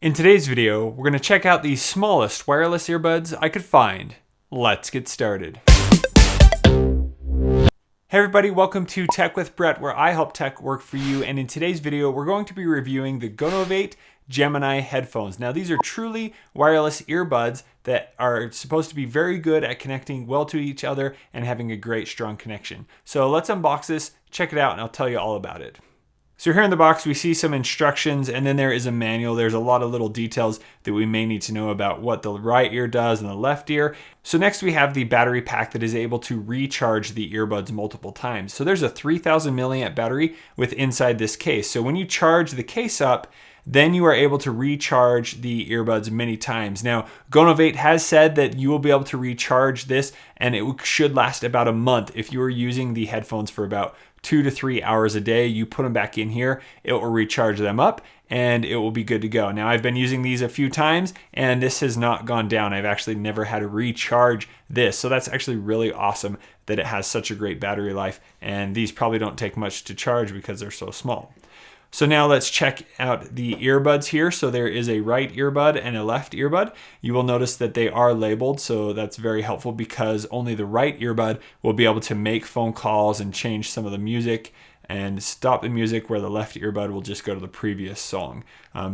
In today's video, we're going to check out the smallest wireless earbuds I could find. Let's get started. Hey everybody, welcome to Tech with Brett, where I help tech work for you. And in today's video, we're going to be reviewing the GoNovate Gemini headphones. Now these are truly wireless earbuds that are supposed to be very good at connecting well to each other and having a great strong connection. So let's unbox this, check it out, and I'll tell you all about it. So here in the box, we see some instructions, and then there is a manual. There's a lot of little details that we may need to know about what the right ear does and the left ear. So next we have the battery pack that is able to recharge the earbuds multiple times. So there's a 3000 milliamp battery with inside this case. So when you charge the case up, then you are able to recharge the earbuds many times. Now, GoNovate has said that you will be able to recharge this, and it should last about a month if you are using the headphones for about 2 to 3 hours a day. You put them back in here, it will recharge them up, and it will be good to go. Now, I've been using these a few times, and this has not gone down. I've actually never had to recharge this, so that's actually really awesome that it has such a great battery life, and these probably don't take much to charge because they're so small. So now let's check out the earbuds here. So there is a right earbud and a left earbud. You will notice that they are labeled, so that's very helpful because only the right earbud will be able to make phone calls and change some of the music and stop the music, where the left earbud will just go to the previous song.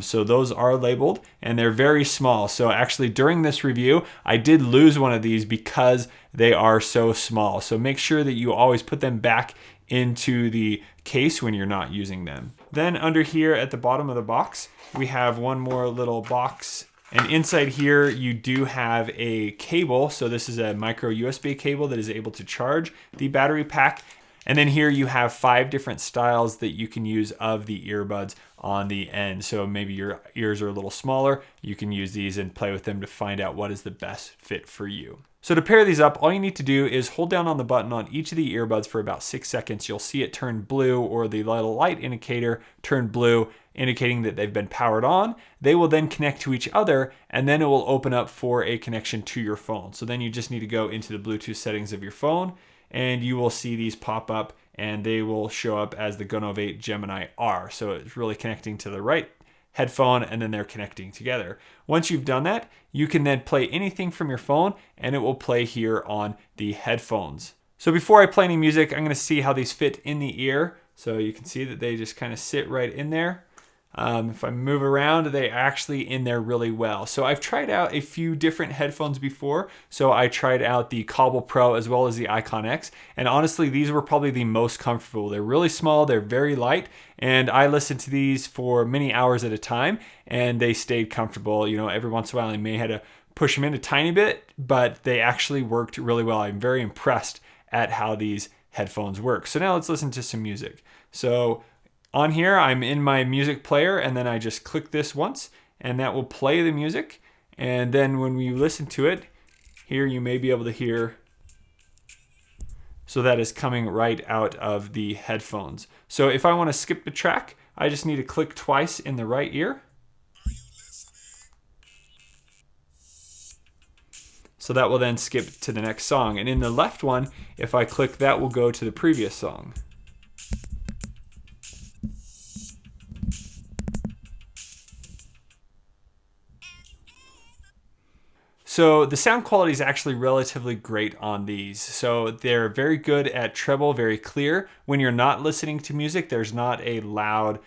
So those are labeled and they're very small. So actually during this review, I did lose one of these because they are so small. So make sure that you always put them back into the case when you're not using them. Then under here at the bottom of the box, we have one more little box. And inside here, you do have a cable. So this is a micro USB cable that is able to charge the battery pack. And then here you have 5 different styles that you can use of the earbuds on the end. So maybe your ears are a little smaller. You can use these and play with them to find out what is the best fit for you. So to pair these up, all you need to do is hold down on the button on each of the earbuds for about 6 seconds. You'll see it turn blue, or the little light indicator turn blue, indicating that they've been powered on. They will then connect to each other, and then it will open up for a connection to your phone. So then you just need to go into the Bluetooth settings of your phone, and you will see these pop up, and they will show up as the GoNovate Gemini R. So it's really connecting to the right headphone, and then they're connecting together. Once you've done that, you can then play anything from your phone, and it will play here on the headphones. So before I play any music, I'm going to see how these fit in the ear. So you can see that they just kind of sit right in there. If I move around, they're actually in there really well. So I've tried out a few different headphones before. So I tried out the Cobble Pro as well as the Icon X. And honestly, these were probably the most comfortable. They're really small, they're very light. And I listened to these for many hours at a time, and they stayed comfortable. You know, every once in a while I may have to push them in a tiny bit, but they actually worked really well. I'm very impressed at how these headphones work. So now let's listen to some music. So on here, I'm in my music player, and then I just click this once, and that will play the music. And then when we listen to it, here you may be able to hear. So that is coming right out of the headphones. So if I want to skip the track, I just need to click twice in the right ear. So that will then skip to the next song. And in the left one, if I click, that will go to the previous song. So the sound quality is actually relatively great on these. So they're very good at treble, very clear. When you're not listening to music, there's not a loud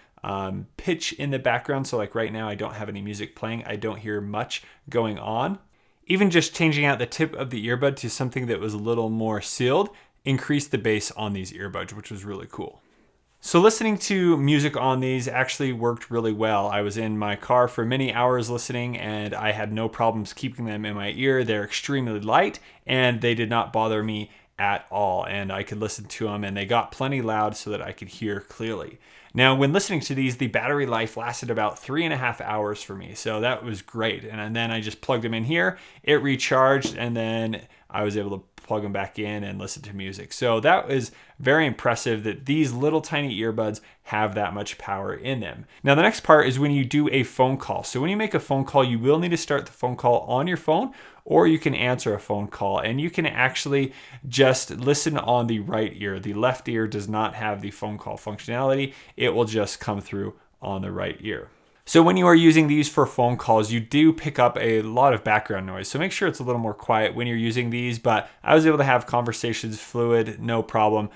pitch in the background. So like right now, I don't have any music playing. I don't hear much going on. Even just changing out the tip of the earbud to something that was a little more sealed increased the bass on these earbuds, which was really cool. So listening to music on these actually worked really well. I was in my car for many hours listening, and I had no problems keeping them in my ear. They're extremely light, and they did not bother me at all. And I could listen to them, and they got plenty loud so that I could hear clearly. Now, when listening to these, the battery life lasted about 3.5 hours for me. So that was great. And then I just plugged them in here, it recharged, and then I was able to plug them back in and listen to music. So that was very impressive that these little tiny earbuds have that much power in them. Now the next part is when you do a phone call. So when you make a phone call, you will need to start the phone call on your phone, or you can answer a phone call, and you can actually just listen on the right ear. The left ear does not have the phone call functionality. It will just come through on the right ear. So when you are using these for phone calls, you do pick up a lot of background noise. So make sure it's a little more quiet when you're using these, but I was able to have conversations fluid, no problem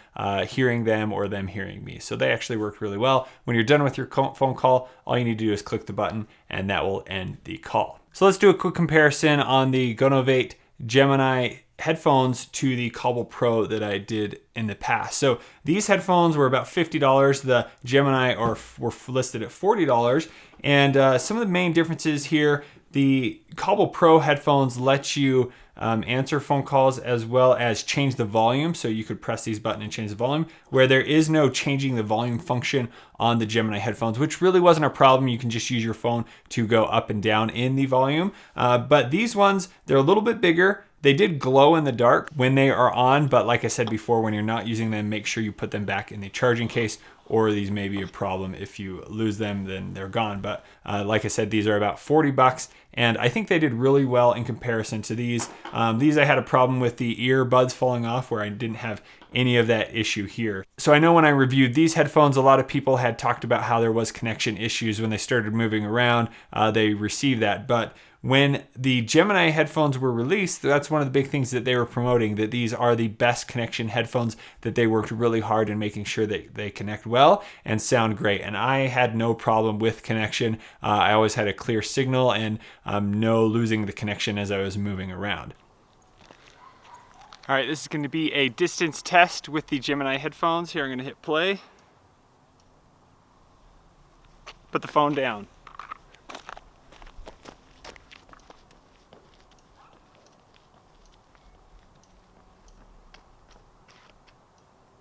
hearing them or them hearing me. So they actually worked really well. When you're done with your phone call, all you need to do is click the button and that will end the call. So let's do a quick comparison on the GoNovate Gemini headphones to the Cobble Pro that I did in the past. So these headphones were about $50. The Gemini were listed at $40. And some of the main differences here, the Cobble Pro headphones let you answer phone calls as well as change the volume. So you could press these buttons and change the volume, where there is no changing the volume function on the Gemini headphones, which really wasn't a problem. You can just use your phone to go up and down in the volume. But these ones, they're a little bit bigger. They did glow in the dark when they are on, but like I said before, when you're not using them, make sure you put them back in the charging case, or these may be a problem. If you lose them, then they're gone. But like I said, these are about 40 bucks, and I think they did really well in comparison to these. These I had a problem with the earbuds falling off, where I didn't have any of that issue here. So I know when I reviewed these headphones, a lot of people had talked about how there was connection issues when they started moving around. They received that, but when the Gemini headphones were released, that's one of the big things that they were promoting, that these are the best connection headphones, that they worked really hard in making sure that they connect well and sound great. And I had no problem with connection. I always had a clear signal and no losing the connection as I was moving around. All right, this is going to be a distance test with the Gemini headphones. Here I'm going to hit play. Put the phone down.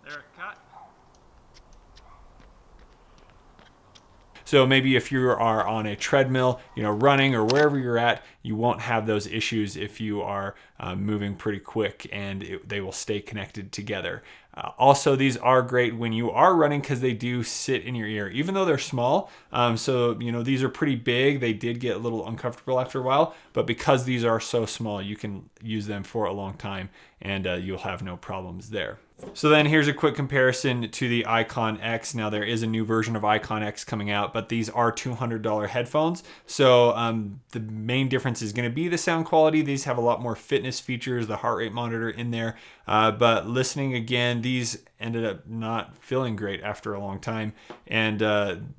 There, cut. So maybe if you are on a treadmill, running or wherever you're at, you won't have those issues if you are moving pretty quick, and they will stay connected together. Also, these are great when you are running because they do sit in your ear, even though they're small. So these are pretty big. They did get a little uncomfortable after a while, but because these are so small, you can use them for a long time, and you'll have no problems there. So then here's a quick comparison to the Icon X. Now there is a new version of Icon X coming out, but these are $200 headphones. So the main difference is going to be the sound quality. These have a lot more fitness features, the heart rate monitor in there. But listening again, these ended up not feeling great after a long time, and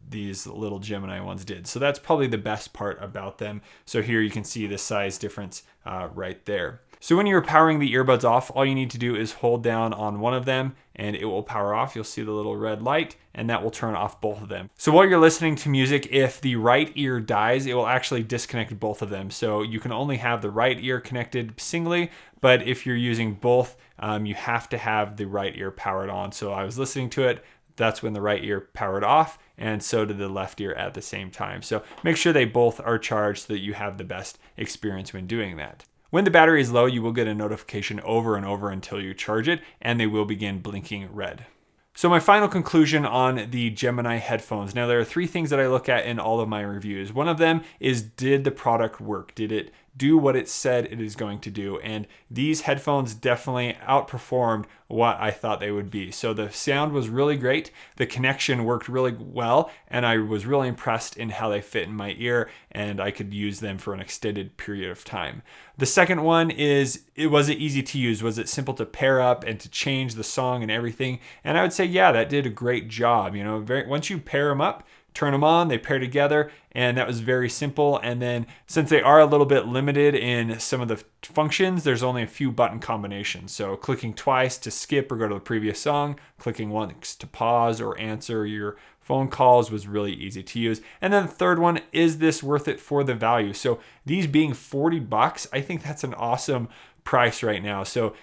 these little Gemini ones did. So that's probably the best part about them. So here you can see the size difference right there. So when you're powering the earbuds off, all you need to do is hold down on one of them and it will power off. You'll see the little red light, and that will turn off both of them. So while you're listening to music, if the right ear dies, it will actually disconnect both of them. So you can only have the right ear connected singly, but if you're using both, you have to have the right ear powered on. So I was listening to it, that's when the right ear powered off, and so did the left ear at the same time. So make sure they both are charged so that you have the best experience when doing that. When the battery is low, you will get a notification over and over until you charge it, and they will begin blinking red. So my final conclusion on the Gemini headphones. Now there are three things that I look at in all of my reviews. One of them is, did the product work? Did it do what it said it is going to do? And these headphones definitely outperformed what I thought they would be. So the sound was really great. The connection worked really well, and I was really impressed in how they fit in my ear, and I could use them for an extended period of time. The second one is, was it easy to use? Was it simple to pair up and to change the song and everything? And I would say, yeah, that did a great job. Once you pair them up, turn them on, they pair together, and that was very simple. And then since they are a little bit limited in some of the functions, there's only a few button combinations. So clicking twice to skip or go to the previous song, clicking once to pause or answer your phone calls was really easy to use. And then the third one, is this worth it for the value? So these being 40 bucks, I think that's an awesome price right now. So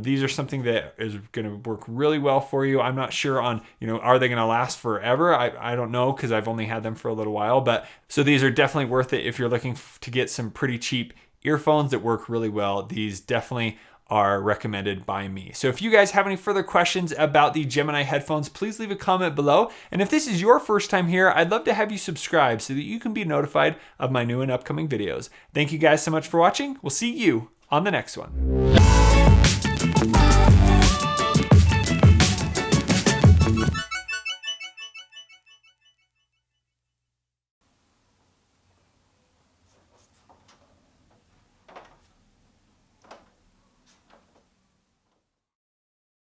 these are something that is going to work really well for you. I'm not sure on, are they going to last forever? I don't know, because I've only had them for a little while, but so these are definitely worth it if you're looking to get some pretty cheap earphones that work really well. These definitely are recommended by me. So if you guys have any further questions about the Gemini headphones, please leave a comment below. And if this is your first time here, I'd love to have you subscribe so that you can be notified of my new and upcoming videos. Thank you guys so much for watching. We'll see you on the next one.